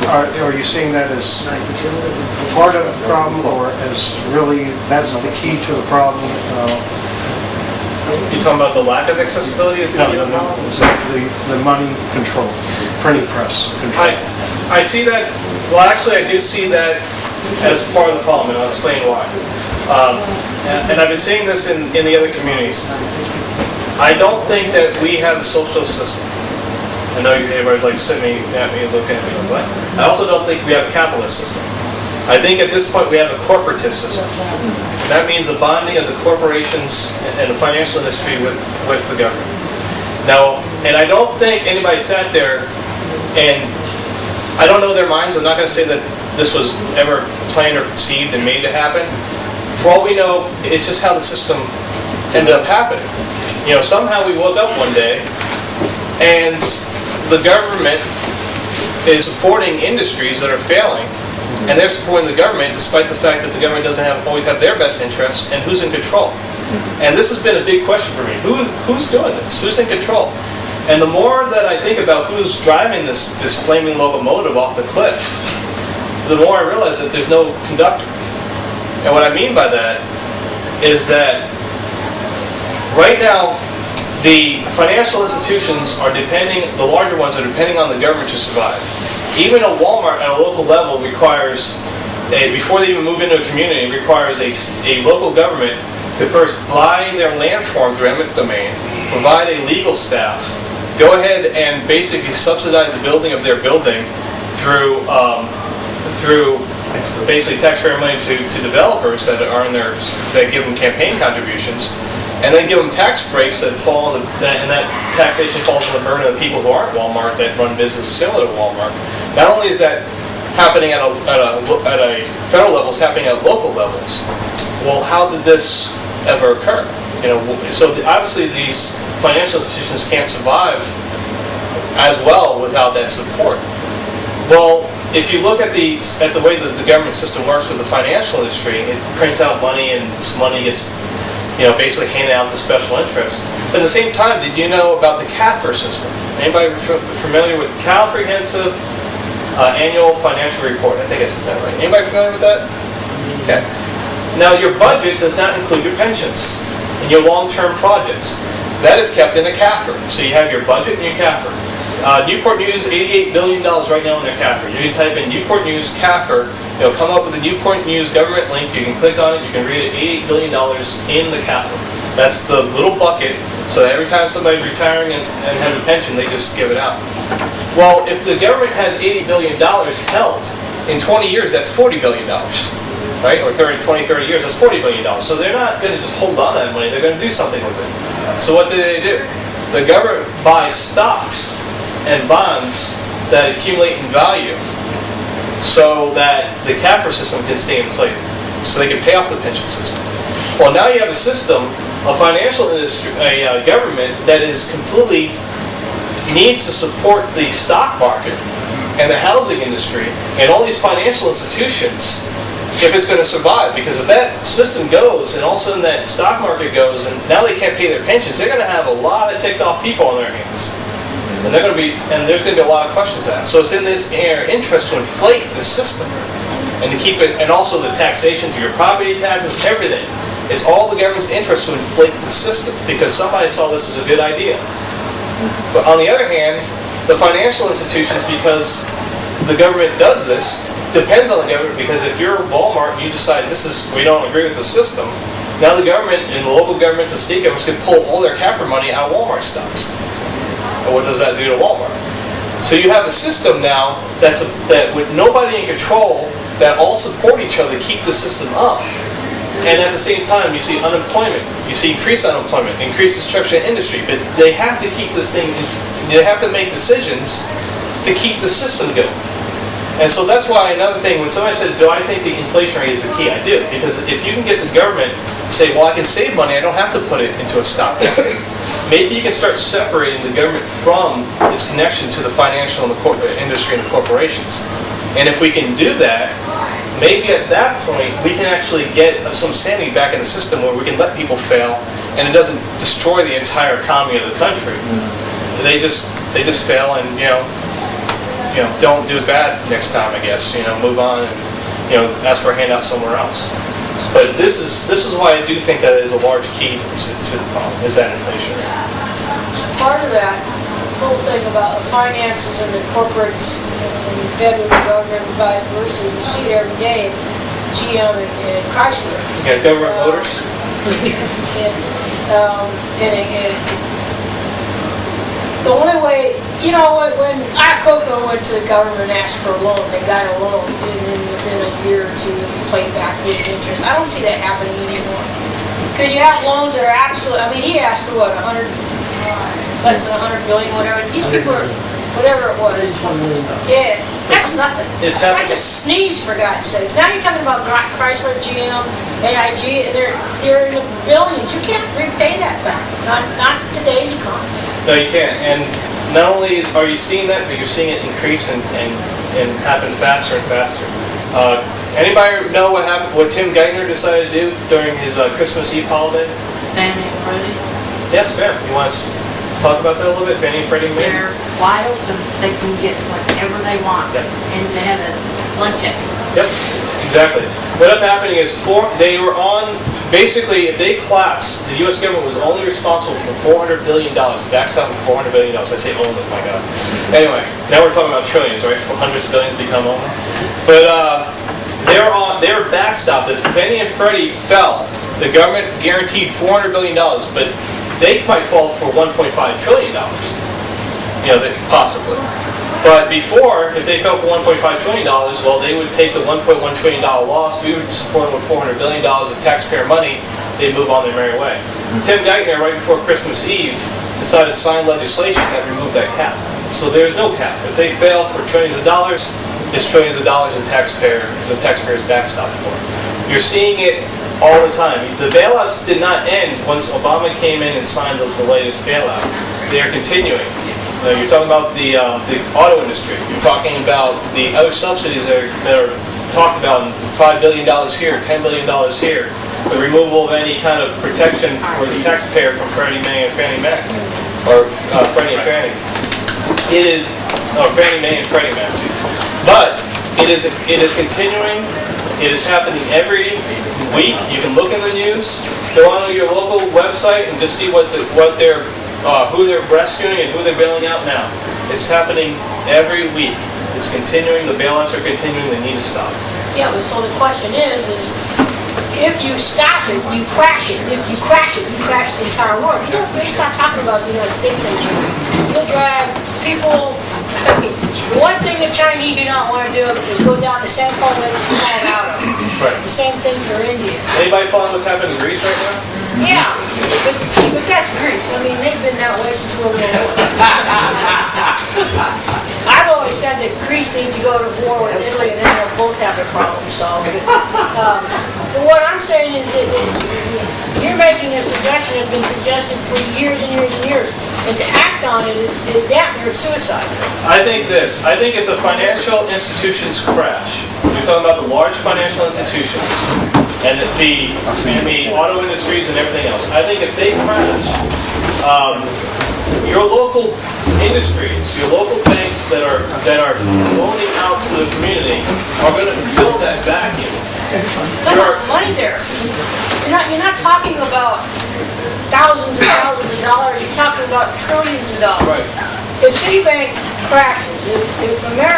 Are you seeing that as part of the problem, or as really that's the key to the problem? You talking about the lack of accessibility? The money control, printing press control. I see that. Well, actually, I do see that as part of the problem, and I'll explain why. And I've been seeing this in the other communities. I don't think that we have a socialist system. I know everybody's like sitting at me and looking at me like, what? I also don't think we have a capitalist system. I think at this point we have a corporatist system. That means the bonding of the corporations and the financial industry with the government. Now, and I don't think anybody sat there, and I don't know their minds. I'm not going to say that this was ever planned or conceived and made to happen. For all we know, it's just how the system ended up happening. You know, somehow we woke up one day and the government is supporting industries that are failing, and they're supporting the government despite the fact that the government doesn't always have their best interests, and who's in control. And this has been a big question for me. Who's doing this? Who's in control? And the more that I think about who's driving this flaming locomotive off the cliff, the more I realize that there's no conductor. And what I mean by that is that right now, the financial institutions are the larger ones are depending on the government to survive. Even a Walmart at a local level requires, before they even move into a community, requires a local government to first buy their land form through eminent domain, provide a legal staff, go ahead and basically subsidize the building of their building through basically taxpayer money to developers that give them campaign contributions, and then give them tax breaks that fall on and that taxation falls on the burden of the people who aren't Walmart that run businesses similar to Walmart. Not only is that happening at a federal level, it's happening at local levels. Well, how did this ever occur? You know, so obviously these financial institutions can't survive as well without that support. Well, if you look at the way that the government system works with the financial industry, it prints out money, and this money gets basically handed out to special interests. But at the same time, did you know about the CAFR system? Anybody familiar with Comprehensive Annual Financial Report? I think I said that right. Anybody familiar with that? Okay. Now, your budget does not include your pensions and your long-term projects. That is kept in a CAFR. So you have your budget and your CAFR. Newport News, $88 billion right now in their CAFR. You can type in Newport News CAFR. It'll come up with a Newport News government link. You can click on it. You can read it. $88 billion in the CAFR. That's the little bucket. So that every time somebody's retiring and has a pension, they just give it out. Well, if the government has $80 billion held, in 20 years, that's $40 billion. Right? Or 20, 30 years, that's $40 billion. So they're not going to just hold on to that money. They're going to do something with it. So what do? The government buys stocks and bonds that accumulate in value so that the CAFR system can stay inflated, so they can pay off the pension system. Well, now you have a system, a financial industry, a government that is completely needs to support the stock market and the housing industry and all these financial institutions if it's going to survive. Because if that system goes and all of a sudden that stock market goes and now they can't pay their pensions, they're going to have a lot of ticked off people on their hands. And there's going to be a lot of questions asked. So it's in this interest to inflate the system and to keep it, and also the taxation through your property taxes, everything. It's all the government's interest to inflate the system because somebody saw this as a good idea. But on the other hand, the financial institutions, because the government does this, depends on the government, because if you're Walmart and you decide we don't agree with the system, now the government and the local governments and state governments can pull all their CAFR money out of Walmart stocks. And what does that do to Walmart? So you have a system now that with nobody in control, that all support each other to keep the system up. And at the same time, you see unemployment. You see increased unemployment, increased destruction of industry. But they have to keep this thing, they have to make decisions to keep the system going. And so that's why another thing, when somebody said, do I think the inflation rate is the key? I do. Because if you can get the government to say, well, I can save money, I don't have to put it into a stock market. Maybe you can start separating the government from its connection to the financial and the corporate industry and the corporations. And if we can do that, maybe at that point we can actually get some sanity back in the system where we can let people fail and it doesn't destroy the entire economy of the country. They just fail, and you don't do as bad next time, I guess. Move on and ask for a handout somewhere else. But this is why I do think that is a large key to the problem, is that inflation rate. Part of that whole thing about the finances and the corporates in bed with the government and vice versa, you see it every day in GM and Chrysler. Yeah, government motors. And the only way, when Iacocca went to the government and asked for a loan, they got a loan, and then within a year or two, it was paid back with interest. I don't see that happening anymore. Because you have loans that are absolute, he asked for what, less than 100 billion, whatever. These people are, whatever it was. Yeah, that's nothing. It's happening. That's a sneeze, for God's sakes. Now you're talking about Chrysler, GM, AIG, and they're in the billions. You can't repay that back. Not today's economy. No, you can't. And not only are you seeing that, but you're seeing it increase and happen faster and faster. Anybody know what happened? What Tim Geithner decided to do during his Christmas Eve holiday? Fannie and Freddie, Yes, ma'am. You want to talk about that a little bit? Fannie and Freddie? they're wide open. They can get whatever they want. Yep. And they have a blank check. Yep, exactly. What ended up happening is they were on, basically, if they collapsed, the U.S. government was only responsible for $400 billion, backstop for $400 billion. I say only, my God. Anyway, now we're talking about trillions, right? Hundreds of billions become only. But they were backstopped. If Fannie and Freddie fell, the government guaranteed $400 billion, but they might fall for $1.5 trillion, possibly. But before, if they fell for $1.5 trillion, well, they would take the $1.1 trillion loss. We would support them with $400 billion of taxpayer money. They'd move on their merry way. Tim Geithner, right before Christmas Eve, decided to sign legislation that removed that cap. So there's no cap. If they fail for trillions of dollars, it's trillions of dollars in the taxpayers backstop for. You're seeing it all the time. The bailouts did not end once Obama came in and signed the latest bailout. They are continuing. You're talking about the auto industry. You're talking about the other subsidies that are talked about, $5 billion here, $10 billion here. The removal of any kind of protection for the taxpayer from Freddie Mae and Fannie Mae, or Freddie and Fannie. Fannie Mae and Freddie Mae. But it is continuing. It is happening every week. You can look in the news, go on your local website, and just see who they're rescuing and who they're bailing out now. It's happening every week. It's continuing. The bailouts are continuing. They need to stop. Yeah, but so the question is if you stop it, you crash it. If you crash it, you crash the entire world. You start talking about the United States and you'll drag people. The one thing the Chinese do not want to do is go down the same hole that you fall out of. Right. The same thing for India. Anybody following what's happening in Greece right now? Yeah, but that's Greece. They've been that way since World War I. I've always said that Greece needs to go to war with Italy and then they'll both have their problems solved. But what I'm saying is that you're making a suggestion that's been suggested for years and years and years. And to act on it is damn near suicide. I think if the financial institutions crash, we're talking about the large financial institutions and the auto industries and everything else. I think if they crash, your local industries, your local banks that are loaning out to the community are going to fill that vacuum. There's money there. You're not talking about thousands and thousands of dollars. You're talking about trillions of dollars. Right. If Citibank crashes, if America